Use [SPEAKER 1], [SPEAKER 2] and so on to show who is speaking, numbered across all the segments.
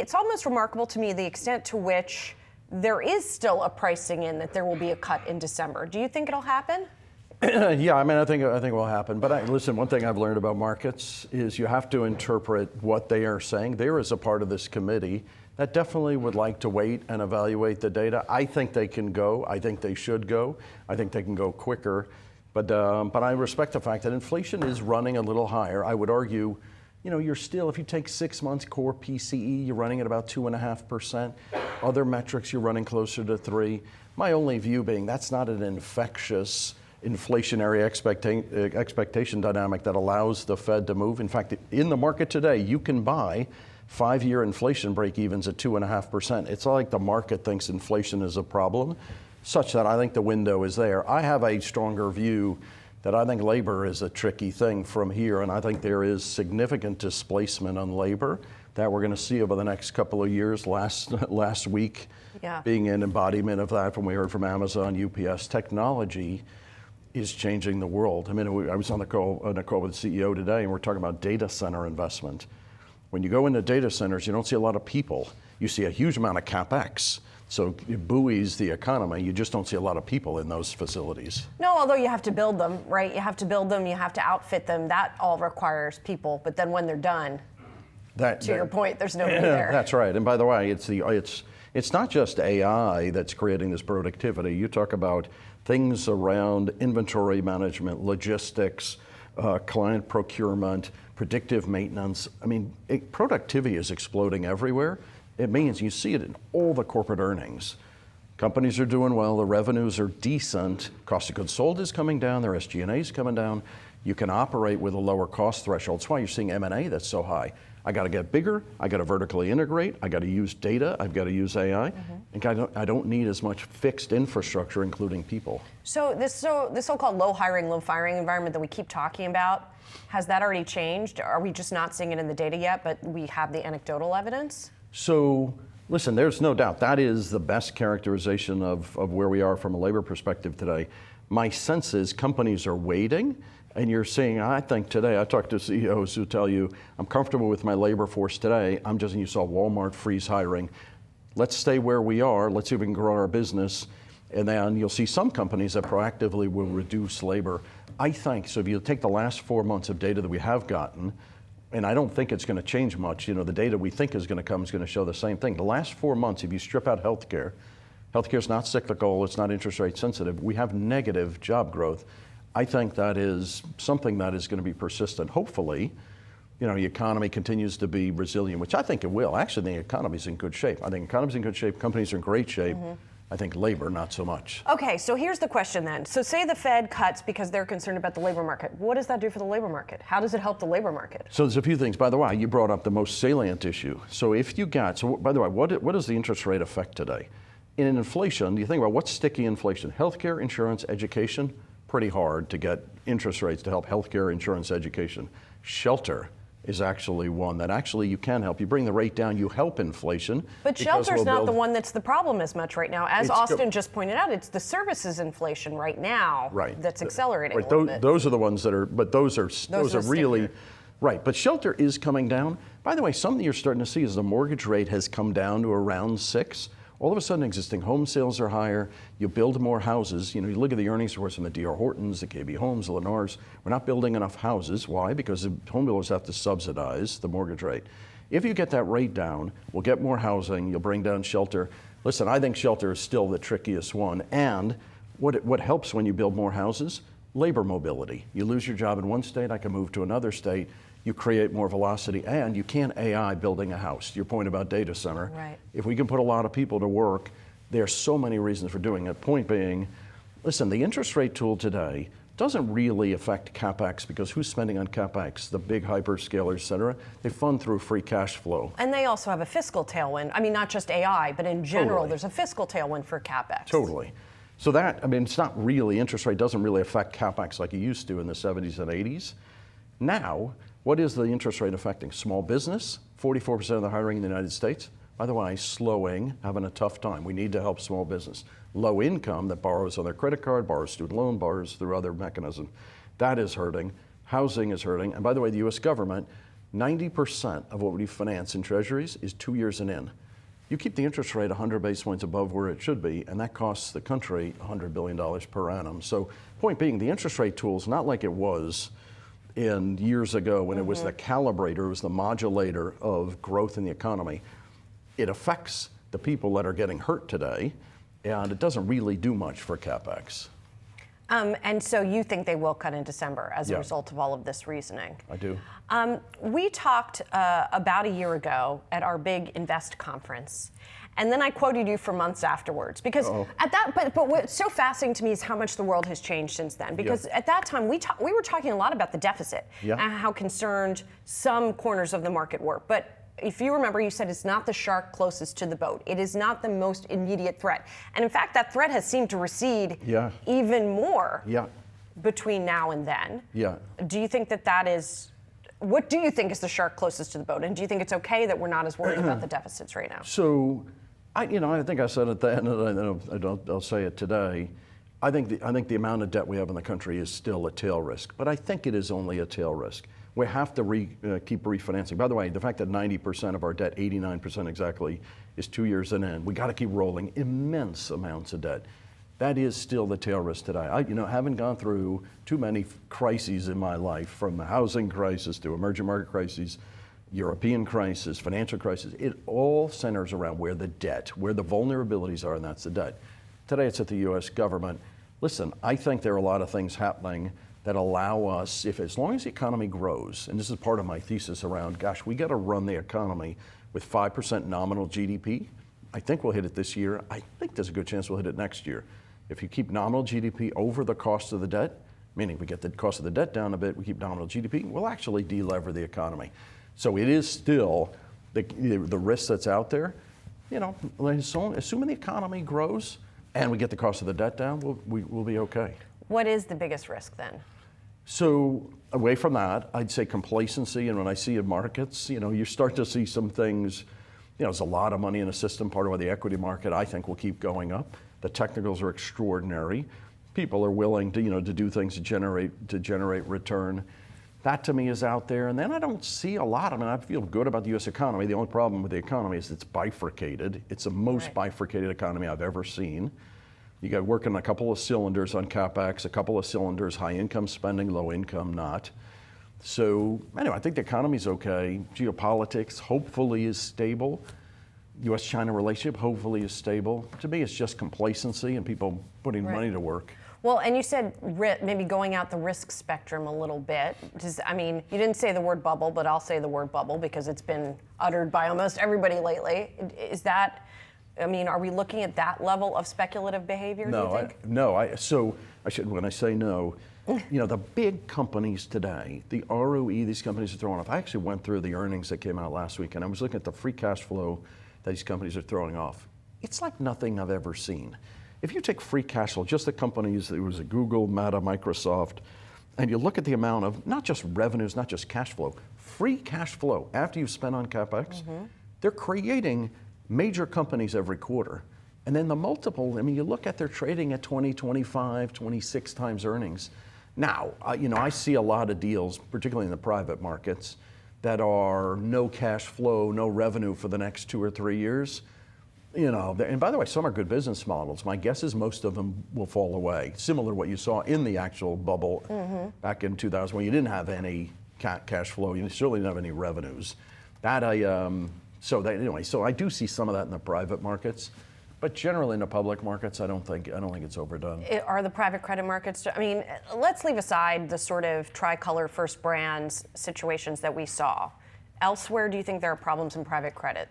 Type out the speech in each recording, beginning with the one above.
[SPEAKER 1] it's almost remarkable to me the extent to which there is still a pricing in that there will be a cut in December. Do you think it'll happen?
[SPEAKER 2] Yeah, I think it will happen. But listen, one thing I've learned about markets is you have to interpret what they are saying. There is a part of this committee that definitely would like to wait and evaluate the data. I think they can go. I think they should go. I think they can go quicker. But I respect the fact that inflation is running a little higher. I would argue, you're still, if you take 6 months core PCE, you're running at about 2.5%. Other metrics, you're running closer to 3%. My only view being that's not an infectious inflationary expectation dynamic that allows the Fed to move. In fact, in the market today, you can buy 5-year inflation break-evens at 2.5%. It's not like the market thinks inflation is a problem, such that I think the window is there. I have a stronger view that I think labor is a tricky thing from here, and I think there is significant displacement on labor that we're going to see over the next couple of years. Last week, being an embodiment of that when we heard from Amazon, UPS. Technology is changing the world. I was on a call with the CEO today, and we're talking about data center investment. When you go into data centers, you don't see a lot of people. You see a huge amount of CapEx. So it buoys the economy. You just don't see a lot of people in those facilities.
[SPEAKER 1] No, although you have to build them, right? You have to build them, you have to outfit them. That all requires people. But then when they're done, to your point, there's nobody there.
[SPEAKER 2] That's right. And by the way, it's not just AI that's creating this productivity. You talk about things around inventory management, logistics, client procurement, predictive maintenance. Productivity is exploding everywhere. It means you see it in all the corporate earnings. Companies are doing well, the revenues are decent, cost of goods sold is coming down, their SG&A is coming down. You can operate with a lower cost threshold. That's why you're seeing M&A that's so high. I got to get bigger, I got to vertically integrate, I got to use data, I've got to use AI, and I don't need as much fixed infrastructure, including people.
[SPEAKER 1] So this so-called low hiring, low firing environment that we keep talking about, has that already changed? Are we just not seeing it in the data yet, but we have the anecdotal evidence?
[SPEAKER 2] So listen, there's no doubt that is the best characterization of where we are from a labor perspective today. My sense is companies are waiting, and you're seeing, I think today, I talked to CEOs who tell you, I'm comfortable with my labor force today. You saw Walmart freeze hiring. Let's stay where we are. Let's see if we can grow our business. And then you'll see some companies that proactively will reduce labor. I think, so if you take the last 4 months of data that we have gotten, and I don't think it's going to change much. The data we think is going to come is going to show the same thing. The last 4 months, if you strip out healthcare is not cyclical, it's not interest rate sensitive. We have negative job growth. I think that is something that is going to be persistent. Hopefully, the economy continues to be resilient, which I think it will. Actually, the economy's in good shape. I think the economy's in good shape, companies are in great shape. I think labor, not so much.
[SPEAKER 1] Okay, so here's the question then. So say the Fed cuts because they're concerned about the labor market. What does that do for the labor market? How does it help the labor market?
[SPEAKER 2] So there's a few things. By the way, you brought up the most salient issue. So by the way, what is the interest rate effect today? In inflation, you think about what's sticky inflation? Healthcare, insurance, education, pretty hard to get interest rates to help healthcare, insurance, education. Shelter is actually one that actually you can help. You bring the rate down, you help inflation.
[SPEAKER 1] But shelter's not the one that's the problem as much right now. As Austin just pointed out, it's the services inflation right now that's accelerating a little bit.
[SPEAKER 2] Those are the ones that are, but those are really, right. But shelter is coming down. By the way, something you're starting to see is the mortgage rate has come down to around 6%. All of a sudden, existing home sales are higher. You build more houses. You look at the earnings reports from the D.R. Hortons, the KB Homes, the Lennars. We're not building enough houses. Why? Because the home builders have to subsidize the mortgage rate. If you get that rate down, we'll get more housing. You'll bring down shelter. Listen, I think shelter is still the trickiest one. And what helps when you build more houses? Labor mobility. You lose your job in one state, I can move to another state. You create more velocity, and you can't AI building a house. Your point about data center.
[SPEAKER 1] Right.
[SPEAKER 2] If we can put a lot of people to work, there are so many reasons for doing it. Point being, listen, the interest rate tool today doesn't really affect CapEx because who's spending on CapEx? The big hyperscalers, et cetera. They fund through free cash flow.
[SPEAKER 1] And they also have a fiscal tailwind. Not just AI, but in general, There's a fiscal tailwind for CapEx.
[SPEAKER 2] Totally. So that, it's not really, interest rate doesn't really affect CapEx like it used to in the 70s and 80s. Now, what is the interest rate affecting? Small business, 44% of the hiring in the United States. By the way, slowing, having a tough time. We need to help small business. Low income that borrows on their credit card, borrows student loan, borrows through other mechanisms. That is hurting. Housing is hurting. And by the way, the U.S. government, 90% of what we finance in treasuries is 2 years and in. You keep the interest rate 100 basis points above where it should be, and that costs the country $100 billion per annum. So point being, the interest rate tool is not like it was in years ago when it was the calibrator, it was the modulator of growth in the economy. It affects the people that are getting hurt today, and it doesn't really do much for CapEx.
[SPEAKER 1] And so you think they will cut in December as a
[SPEAKER 2] Yeah.
[SPEAKER 1] result of all of this reasoning?
[SPEAKER 2] I do.
[SPEAKER 1] We talked about a year ago at our big Invest conference, and then I quoted you for months afterwards because at that. But what's so fascinating to me is how much the world has changed since then. Because at that time we were talking a lot about the deficit and how concerned some corners of the market were, but. If you remember, you said it's not the shark closest to the boat. It is not the most immediate threat. And in fact, that threat has seemed to recede even more between now and then. Do you think that is, what do you think is the shark closest to the boat? And do you think it's okay that we're not as worried about the deficits right now?
[SPEAKER 2] So, I think I said it then, and I'll say it today. I think the amount of debt we have in the country is still a tail risk, but I think it is only a tail risk. We have to keep refinancing. By the way, the fact that 90% of our debt, 89% exactly, is 2 years in, we got to keep rolling immense amounts of debt. That is still the tail risk today. I haven't gone through too many crises in my life, from the housing crisis to emerging market crises, European crisis, financial crisis. It all centers around where the vulnerabilities are, and that's the debt. Today it's at the U.S. government. Listen, I think there are a lot of things happening that allow us, as long as the economy grows, and this is part of my thesis around, gosh, we got to run the economy with 5% nominal GDP. I think we'll hit it this year. I think there's a good chance we'll hit it next year. If you keep nominal GDP over the cost of the debt, meaning we get the cost of the debt down a bit, we keep nominal GDP, we'll actually de-lever the economy. So it is still the risk that's out there. Assuming the economy grows and we get the cost of the debt down, we'll be okay. What
[SPEAKER 1] is the biggest risk then?
[SPEAKER 2] So away from that, I'd say complacency. And when I see in markets, you start to see some things, there's a lot of money in the system. Part of why the equity market, I think, will keep going up. The technicals are extraordinary. People are willing to do things to generate return. That to me is out there. And then I don't see a lot. I feel good about the U.S. economy. The only problem with the economy is it's bifurcated. It's the most bifurcated economy I've ever seen. You got working a couple of cylinders on CapEx, a couple of cylinders, high income spending, low income not. So anyway, I think the economy's okay. Geopolitics hopefully is stable. U.S.-China relationship hopefully is stable. To me, it's just complacency and people putting money to work.
[SPEAKER 1] Well, and you said maybe going out the risk spectrum a little bit. You didn't say the word bubble, but I'll say the word bubble because it's been uttered by almost everybody lately. Is that... are we looking at that level of speculative behavior, do you think?
[SPEAKER 2] When I say no, the big companies today, the ROE these companies are throwing off. I actually went through the earnings that came out last week, and I was looking at the free cash flow that these companies are throwing off. It's like nothing I've ever seen. If you take free cash flow, just the companies, it was a Google, Meta, Microsoft, and you look at the amount of, not just revenues, not just cash flow, free cash flow after you've spent on CapEx, they're creating major companies every quarter. And then the multiple, you look at they're trading at 20, 25, 26 times earnings. Now, I see a lot of deals, particularly in the private markets, that are no cash flow, no revenue for the next 2 or 3 years. And by the way, some are good business models. My guess is most of them will fall away, similar to what you saw in the actual bubble back in 2000 when you didn't have any cash flow, you certainly didn't have any revenues. So I do see some of that in the private markets, but generally in the public markets, I don't think it's overdone.
[SPEAKER 1] Are the private credit markets? Let's leave aside the sort of tricolor First Brands situations that we saw. Elsewhere, do you think there are problems in private credit?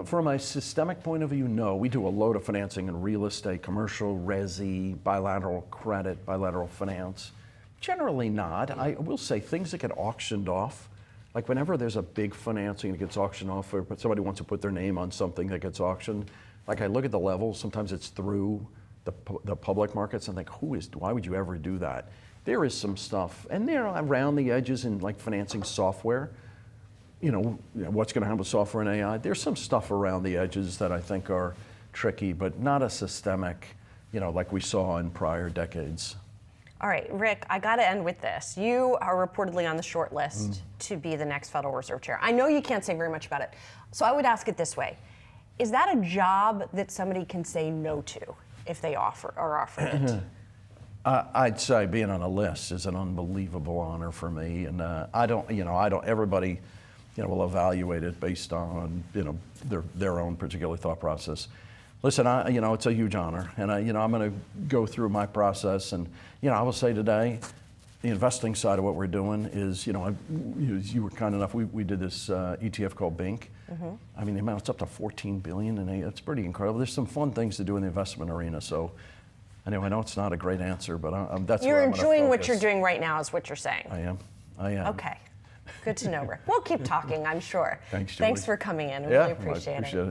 [SPEAKER 2] From a systemic point of view, no. We do a load of financing in real estate, commercial, resi, bilateral credit, bilateral finance. Generally not. I will say things that get auctioned off. Like whenever there's a big financing that gets auctioned off, or somebody wants to put their name on something that gets auctioned, like I look at the levels, sometimes it's through the public markets and think, why would you ever do that? There is some stuff, and they're around the edges in like financing software. What's going to happen with software and AI? There's some stuff around the edges that I think are tricky, but not a systemic, like we saw in prior decades.
[SPEAKER 1] All right, Rick, I got to end with this. You are reportedly on the short list to be the next Federal Reserve Chair. I know you can't say very much about it, so I would ask it this way. Is that a job that somebody can say no to if they are offered it?
[SPEAKER 2] I'd say being on a list is an unbelievable honor for me, and everybody, will evaluate it based on, their own particular thought process. Listen, it's a huge honor, and I'm going to go through my process, and I will say today, the investing side of what we're doing is, you were kind enough. We did this ETF called BINC. I mean, the amount's up to 14 billion, and it's pretty incredible. There's some fun things to do in the investment arena. So, anyway, I know it's not a great answer, but that's
[SPEAKER 1] you're
[SPEAKER 2] where I'm gonna
[SPEAKER 1] enjoying what
[SPEAKER 2] focus.
[SPEAKER 1] you're doing right now, is what you're saying.
[SPEAKER 2] I am.
[SPEAKER 1] Okay, good to know, Rick. We'll keep talking, I'm sure.
[SPEAKER 2] Thanks, Julie.
[SPEAKER 1] Thanks for coming in. I
[SPEAKER 2] Yeah,
[SPEAKER 1] really appreciate
[SPEAKER 2] I appreciate it.